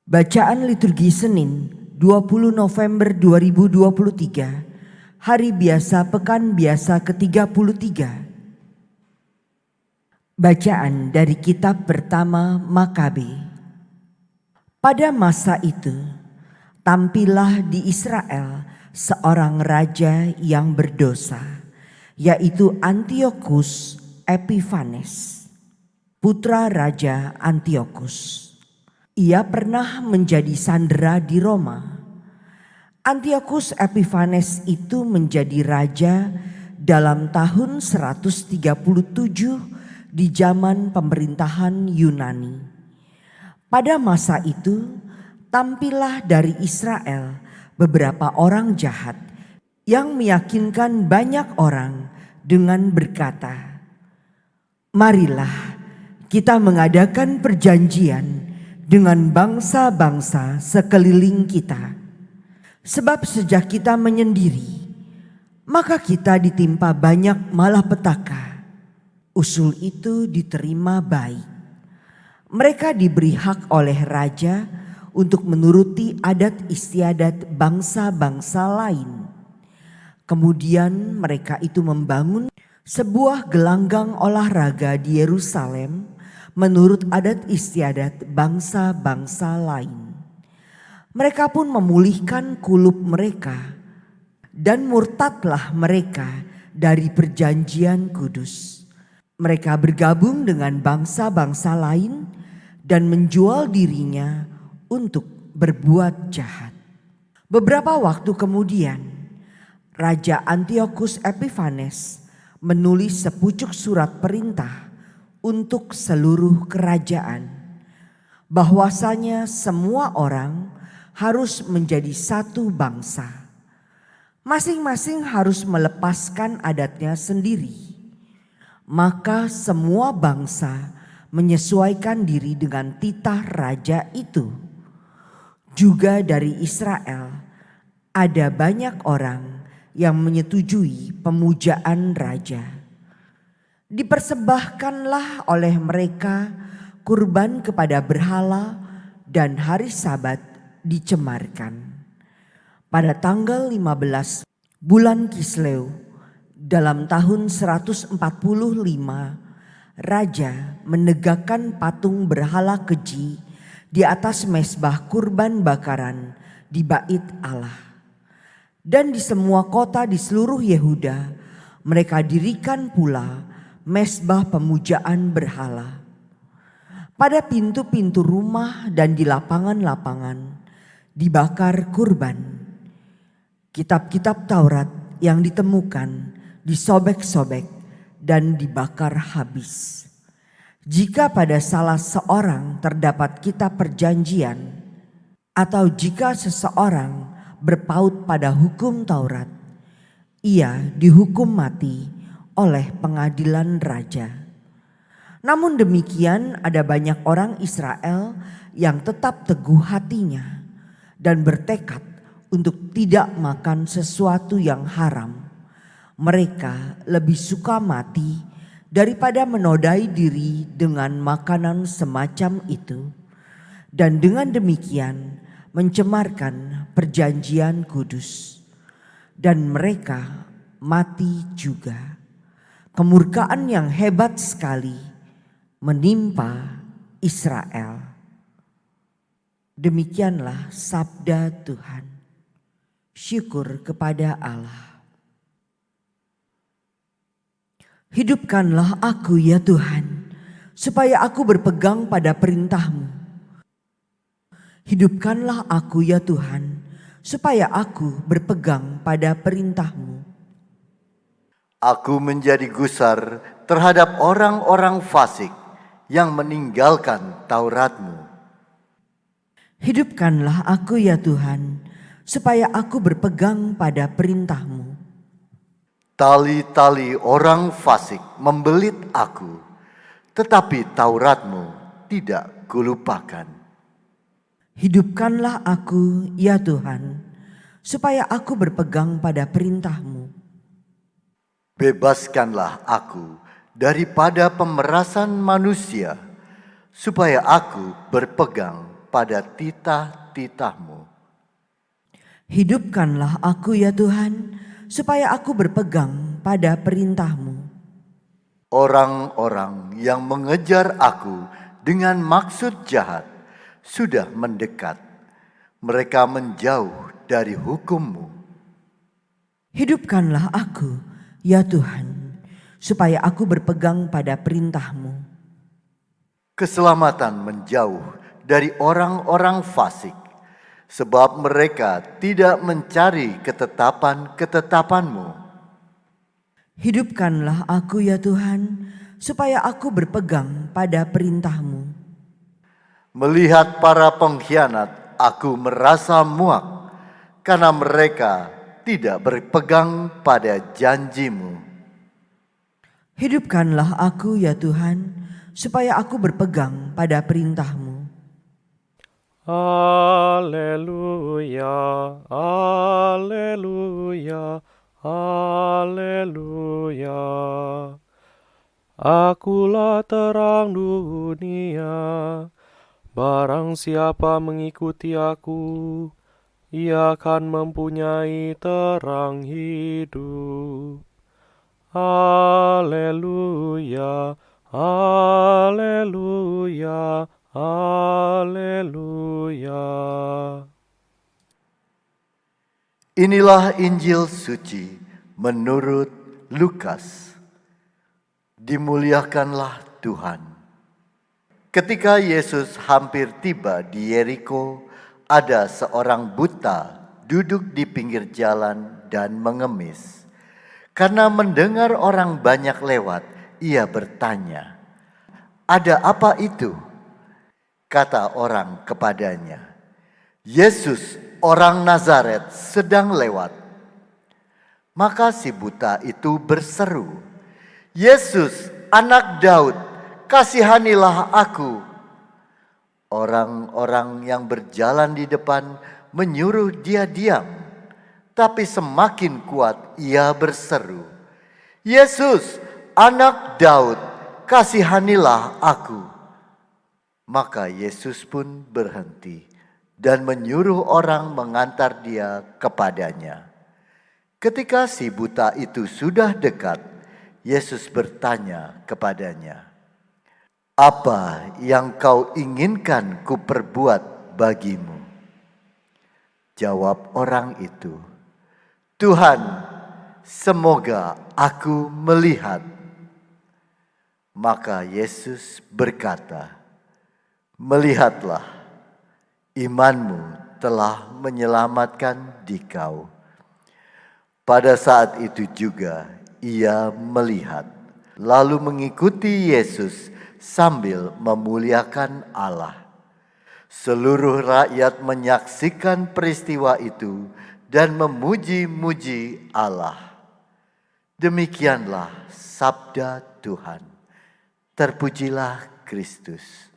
Bacaan liturgi Senin 20 November 2023, Hari Biasa Pekan Biasa ke-33. Bacaan dari kitab pertama Makabe. Pada masa itu, tampillah di Israel seorang raja yang berdosa, yaitu Antiochus Epiphanes, putra Raja Antiochus. Ia pernah menjadi sandera di Roma. Antiochus Epiphanes itu menjadi raja dalam tahun 137 di zaman pemerintahan Yunani. Pada masa itu, tampillah dari Israel beberapa orang jahat yang meyakinkan banyak orang dengan berkata, "Marilah kita mengadakan perjanjian dengan bangsa-bangsa sekeliling kita. Sebab sejak kita menyendiri, maka kita ditimpa banyak malapetaka." Usul itu diterima baik. Mereka diberi hak oleh raja untuk menuruti adat istiadat bangsa-bangsa lain. Kemudian mereka itu membangun sebuah gelanggang olahraga di Yerusalem menurut adat istiadat bangsa-bangsa lain. Mereka pun memulihkan kulub mereka, dan murtadlah mereka dari perjanjian kudus. Mereka bergabung dengan bangsa-bangsa lain dan menjual dirinya untuk berbuat jahat. Beberapa waktu kemudian, Raja Antiochus Epiphanes menulis sepucuk surat perintah untuk seluruh kerajaan, bahwasanya semua orang harus menjadi satu bangsa. Masing-masing harus melepaskan adatnya sendiri. Maka semua bangsa menyesuaikan diri dengan titah raja itu. Juga dari Israel ada banyak orang yang menyetujui pemujaan raja. Dipersembahkanlah oleh mereka kurban kepada berhala, dan hari Sabat dicemarkan. Pada tanggal 15 bulan Kisleu dalam tahun 145, raja menegakkan patung berhala keji di atas mezbah kurban bakaran di Bait Allah. Dan di semua kota di seluruh Yehuda mereka dirikan pula mezbah pemujaan berhala. Pada pintu-pintu rumah dan di lapangan-lapangan dibakar kurban. Kitab-kitab Taurat yang ditemukan disobek-sobek dan dibakar habis. Jika pada salah seorang terdapat kitab perjanjian, atau jika seseorang berpaut pada hukum Taurat, ia dihukum mati oleh pengadilan raja. Namun demikian, ada banyak orang Israel yang tetap teguh hatinya dan bertekad untuk tidak makan sesuatu yang haram. Mereka lebih suka mati daripada menodai diri dengan makanan semacam itu, dan dengan demikian mencemarkan perjanjian kudus. Dan mereka mati juga. Kemurkaan yang hebat sekali menimpa Israel. Demikianlah sabda Tuhan. Syukur kepada Allah. Hidupkanlah aku ya Tuhan, supaya aku berpegang pada perintah-Mu. Hidupkanlah aku ya Tuhan, supaya aku berpegang pada perintah-Mu. Aku menjadi gusar terhadap orang-orang fasik yang meninggalkan Taurat-Mu. Hidupkanlah aku ya Tuhan, supaya aku berpegang pada perintah-Mu. Tali-tali orang fasik membelit aku, tetapi Taurat-Mu tidak kulupakan. Hidupkanlah aku ya Tuhan, supaya aku berpegang pada perintah-Mu. Bebaskanlah aku daripada pemerasan manusia, supaya aku berpegang pada titah-titahmu. Hidupkanlah aku ya Tuhan, supaya aku berpegang pada perintah-Mu. Orang-orang yang mengejar aku dengan maksud jahat sudah mendekat. Mereka menjauh dari hukum-Mu. Hidupkanlah aku ya Tuhan, supaya aku berpegang pada perintah-Mu. Keselamatan menjauh dari orang-orang fasik, sebab mereka tidak mencari ketetapan-ketetapan-Mu. Hidupkanlah aku ya Tuhan, supaya aku berpegang pada perintah-Mu. Melihat para pengkhianat, aku merasa muak, karena mereka tidak berpegang pada janji-Mu. Hidupkanlah aku ya Tuhan, supaya aku berpegang pada perintah-Mu. Haleluya, haleluya, haleluya. Akulah terang dunia. Barang siapa mengikuti aku, ia akan mempunyai terang hidup. Haleluya, haleluya, haleluya. Inilah Injil suci menurut Lukas. Dimuliakanlah Tuhan. Ketika Yesus hampir tiba di Yeriko, ada seorang buta duduk di pinggir jalan dan mengemis. Karena mendengar orang banyak lewat, ia bertanya, "Ada apa itu?" Kata orang kepadanya, "Yesus orang Nazaret sedang lewat." Maka si buta itu berseru, "Yesus, anak Daud, kasihanilah aku." Orang-orang yang berjalan di depan menyuruh dia diam, tapi semakin kuat ia berseru, "Yesus, anak Daud, kasihanilah aku." Maka Yesus pun berhenti dan menyuruh orang mengantar dia kepadanya. Ketika si buta itu sudah dekat, Yesus bertanya kepadanya, "Apa yang kau inginkan kuperbuat bagimu?" Jawab orang itu, "Tuhan, semoga aku melihat." Maka Yesus berkata, "Melihatlah, imanmu telah menyelamatkan dikau." Pada saat itu juga ia melihat, lalu mengikuti Yesus sambil memuliakan Allah. Seluruh rakyat menyaksikan peristiwa itu dan memuji-muji Allah. Demikianlah sabda Tuhan. Terpujilah Kristus.